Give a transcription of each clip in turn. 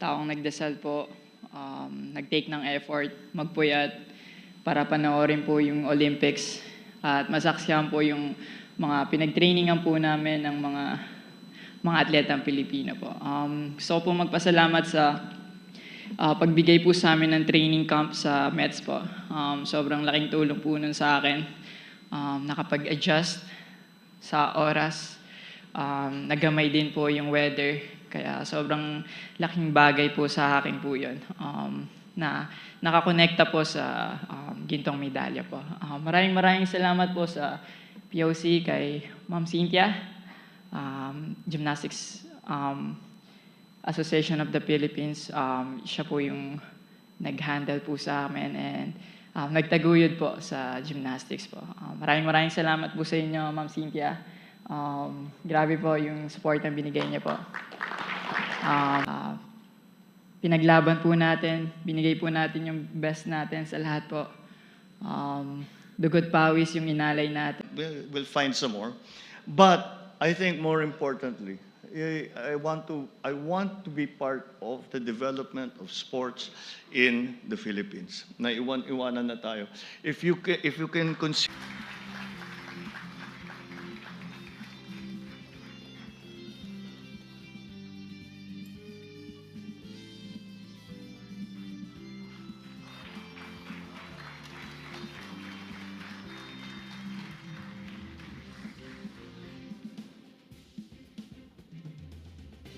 taong nagdasal po, nag-take ng effort, magpuyat para panoorin po yung Olympics at masaksihan po yung mga pinag-trainingan po namin ng mga atletang Pilipino po. Gusto ko po magpasalamat sa pagbigay po sa amin ng training camp sa Mets po. Sobrang laking tulong po nun sa akin. Nakapag-adjust sa oras. Nagamay din po yung weather. Kaya sobrang laking bagay po sa akin po yun. Na nakakonekta po sa gintong medalya po. Maraming salamat po sa POC kay Ma'am Cynthia, Gymnastics Association of the Philippines. Siya po yung nag-handle po sa amin and nagtaguyod po sa gymnastics po. Maraming salamat po sa inyo, Ma'am Cynthia. Grabe po yung support na binigay niya po. Pinaglaban po natin, binigay po natin yung best natin sa lahat po. Dugot pawis yung inalay natin. We'll find some more. But I think more importantly, I want to be part of the development of sports in the Philippines. Iwanan na tayo. If you can consider.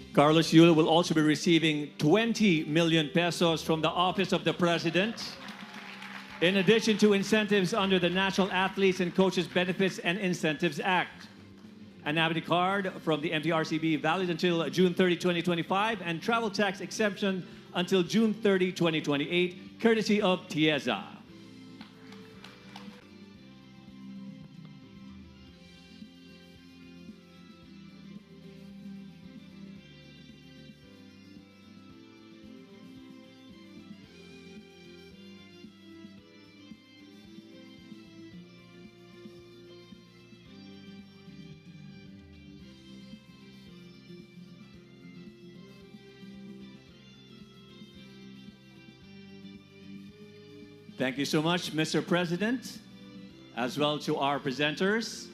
Carlos Yulo will also be receiving 20 million pesos from the Office of the President, in addition to incentives under the National Athletes and Coaches Benefits and Incentives Act. An Amity card from the MTRCB valid until June 30, 2025, and travel tax exemption until June 30, 2028, courtesy of TIEZA. Thank you so much, Mr. President, as well to our presenters.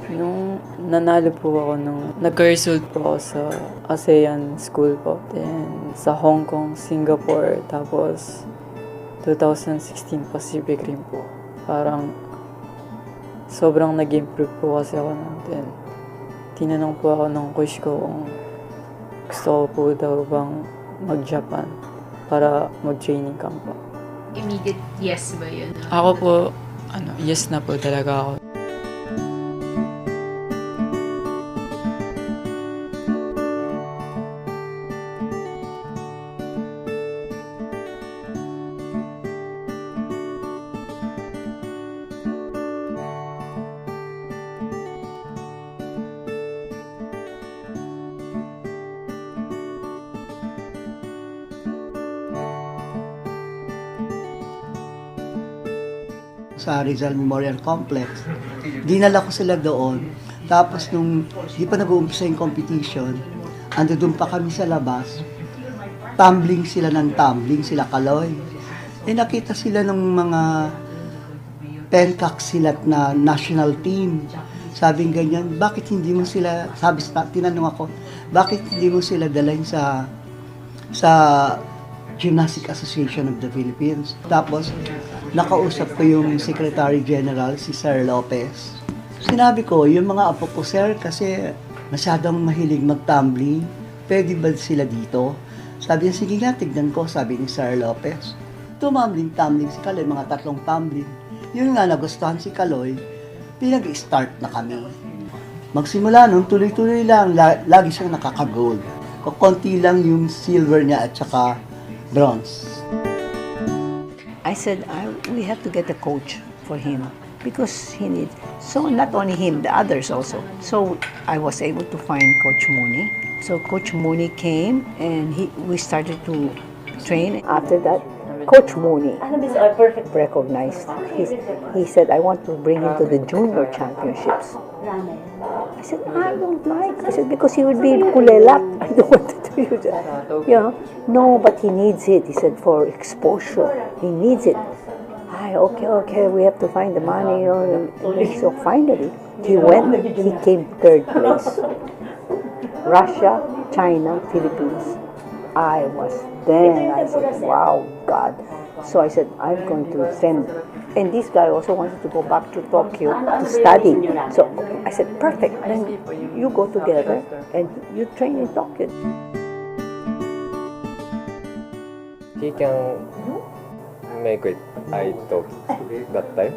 Nung nanalo po ako nag-result po ako sa ASEAN School po. Then sa Hong Kong, Singapore, tapos 2016 Pacific Rim po. Parang sobrang nag-improve po kasi ako natin. Tinanong po ako ng coach ko kung gusto ko po daw bang mag-Japan para mag-training camp po. Immediate yes ba yun? Ako po, yes na po talaga ako. Sa Rizal Memorial Complex. Dinala ko sila doon. Tapos nung di pa nag-uumpisa yung competition, ando doon pa kami sa labas. Tumbling sila sila Kaloy. Nakita sila ng mga pencak silat na national team. Sabing ganyan, bakit hindi mo sila, tinanong ako, bakit hindi mo sila dalhin sa Gymnastic Association of the Philippines. Tapos, nakausap ko yung Secretary General, si Sir Lopez. Sinabi ko, yung mga apo ko, Sir, kasi masyadong mahilig mag-tumbling, pwede ba sila dito? Sabi niya, sige nga, tignan ko, sabi ni Sir Lopez. Tumambling-tumbling si Kaloy, mga 3 tumbling. Yun nga, nagustuhan si Kaloy, pinag-start na kami. Magsimula nun, tuloy-tuloy lang, lagi siyang nakaka-gold. Konti lang yung silver niya at saka bronze. I said, we have to get a coach for him because he needs, so not only him, the others also. So I was able to find Coach Mooney. So Coach Mooney came and we started to train. After that, Coach Mooney recognized. He said, I want to bring him to the junior championships. I said, I don't like. I said, because he would be kulelat. I don't want to do that. Yeah. No, but he needs it. He said, for exposure. He needs it. Okay, we have to find the money. So finally, He came third place. Russia, China, Philippines. I said, wow, God. So I said, I'm going to send. And this guy also wanted to go back to Tokyo to study. So I said, perfect. Then you go together and you train in Tokyo. He can make it. I thought that time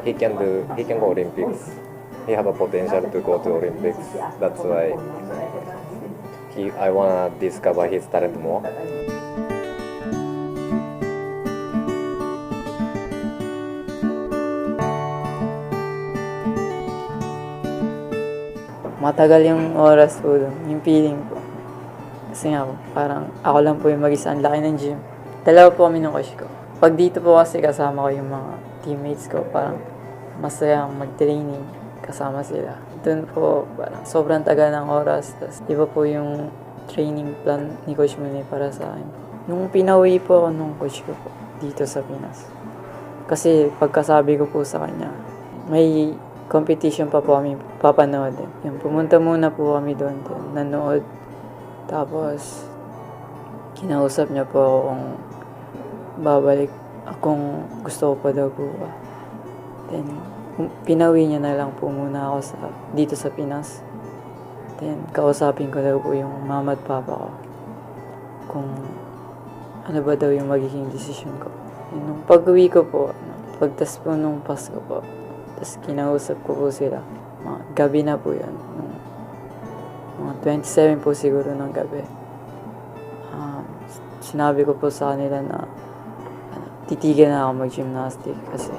he can go Olympics. He have a potential to go to Olympics. That's why I wanna discover his talent more. Matagal yung oras po doon, yung feeling po. Kasi nga po, parang ako lang po yung mag-isa, ang laki ng gym. Dalawa po kami ng coach ko. Pag dito po kasi kasama ko yung mga teammates ko, parang masayang mag-training kasama sila. Doon po, parang sobrang tagal ng oras. Tapos iba po yung training plan ni Coach Mune para sa akin. Nung pinauwi po ako nung coach ko po, dito sa Pinas. Kasi pagkasabi ko po sa kanya, may competition pa po kami papanood. Yung pumunta muna po kami doon, nanood. Tapos, kinausap niya po ako kung babalik, kung gusto ko pa daw po. Then, pinawi niya na lang po muna ako dito sa Pinas. Then, kausapin ko daw po yung mama at papa ko. Kung ano ba daw yung magiging desisyon ko. Nung pag-uwi ko po, pagtas po nung Pasko po, tapos kinausap ko po sila. Mga gabi na po yan. Mga 27 po siguro ng gabi. Sinabi ko po sa kanila na titigil na ako mag-gymnastic kasi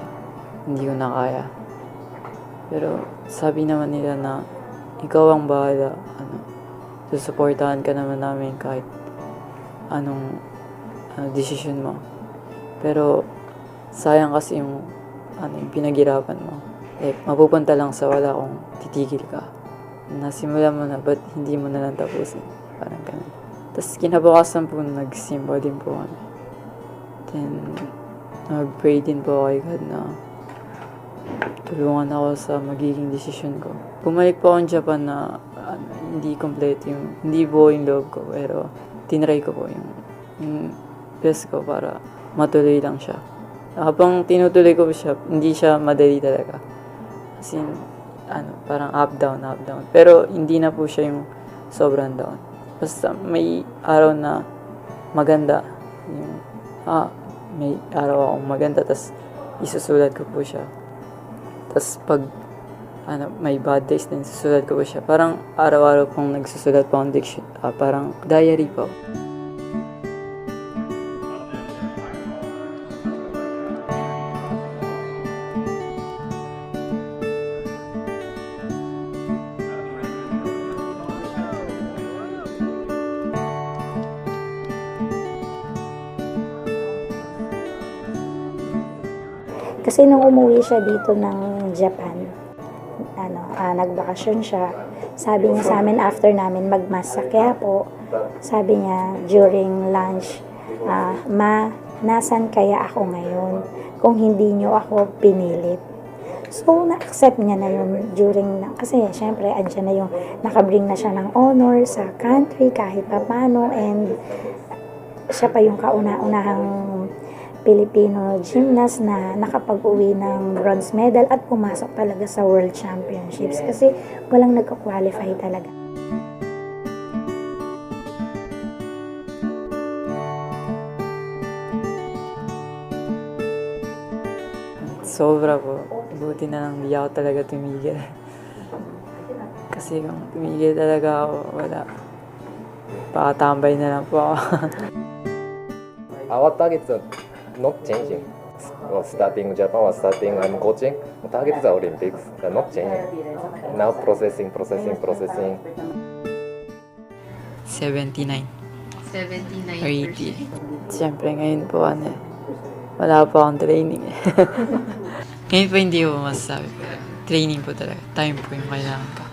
hindi ko na kaya. Pero sabi naman nila na ikaw ang bahala. Susuportahan ka naman namin kahit anong decision mo. Pero sayang kasi yung pinaghirapan mo. Like, mapupunta lang sa wala kung titigil ka. Nasimula mo na, ba't hindi mo na lang tapusin? Parang ganun. Tapos kinabukasan po, nag-simba din po kami. Then, nag-pray din po kay God na tulungan ako sa magiging desisyon ko. Bumalik po ako ng Japan na hindi complete hindi buo yung loob ko, pero tinry ko po yung best ko para matuloy lang siya. Habang tinutuloy ko siya, hindi siya madali talaga. As in, parang up, down. Pero hindi na po siya yung sobrang down. Basta may araw na maganda. May araw akong maganda, tas isusulat ko po siya. Tas pag may bad days din, susulat ko po siya. Parang araw-araw pong nagsusulat po ang diction. Parang diary po. Kasi nung umuwi siya dito ng Japan, nagbakasyon siya, sabi niya sa amin after namin magmas sa Quiapo, sabi niya during lunch, Ma, nasan kaya ako ngayon kung hindi niyo ako pinilit? So, na-accept niya na yun kasi syempre, andyan na yung nakabring na siya ng honor sa country kahit pa paano, and siya pa yung kauna-unahang Filipino gymnast na nakapag-uwi ng bronze medal at pumasok talaga sa World Championships kasi walang nagka-qualify talaga. Sobra po. Buti na lang di ako talaga tumigil. Kasi kung tumigil talaga ako, wala. Pakatambay na lang po ako. Our targets are not changing. Starting Japan or starting I'm coaching, target is Olympics. They're not changing. Now processing. 79. 79%. 80. Siyempre ngayon po wala pa akong training. Ngayon po hindi ko masasabi. Training po talaga. Time po yung kailangan ko.